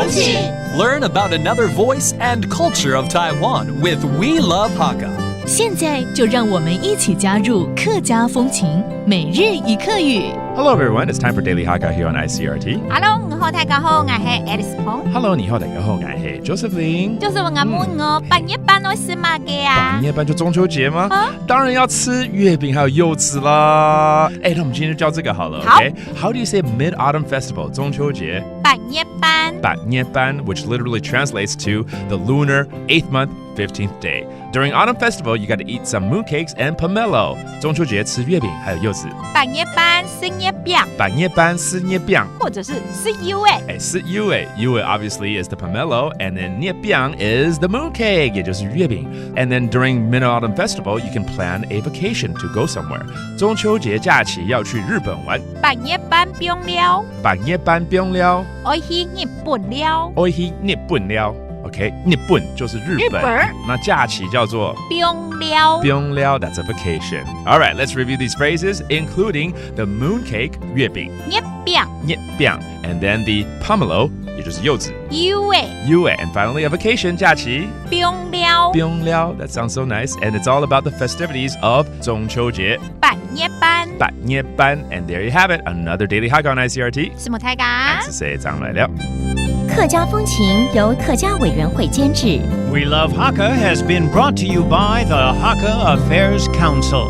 情 Learn about another voice and culture of Taiwan with We Love Hakka. 现在就让我们一起加入客家风情每日一客语。Hello everyone, it's time for Daily Hakka here on ICRT. Hello， 你好，大家好，我係 Alice Pong。Hello， 你好，大家好，我係 Josephine。就是我問我8月班我是嘛嘅啊？ 8月班就中秋節嗎？當然要吃月餅還有柚子啦。那我們今天就教這個好了。好 Okay? How do you say Mid-Autumn Festival 中秋節8月班。8月班 which literally translates to the lunar 8th month 15th day. During Autumn Festival, you got to eat some mooncakes and pomelo. 中秋節吃月餅還有柚子。8月班吃月餅。8月班吃月餅。或者是吃柚誒。吃柚誒。柚誒 obviously is the pomelo, and then 月餅 is the mooncake, 也就是月餅. And then during Mid-Autumn Festival, you can plan a vacation to go somewhere. 中秋節假期要去日本玩。8月班biong了。8月班biong了。愛去日本了。愛去日本了。OK， 日本就是日本。那假期叫做 biong 了。biong 了 that's a vacation. All right, let's review these phrases, including the mooncake 月餅。月餅。月餅 and then the pomelo 也就是柚子。柚誒。柚誒 and finally a vacation 假期。biong 了。biong 了 that sounds so nice, and it's all about the festivities of 中秋節。8月班。8月班 and there you have it, another Daily Hakka on ICRT. 什麼大家？是誰長來了？客家風情由客家委員會監製。 We Love Hakka has been brought to you by the Hakka Affairs Council.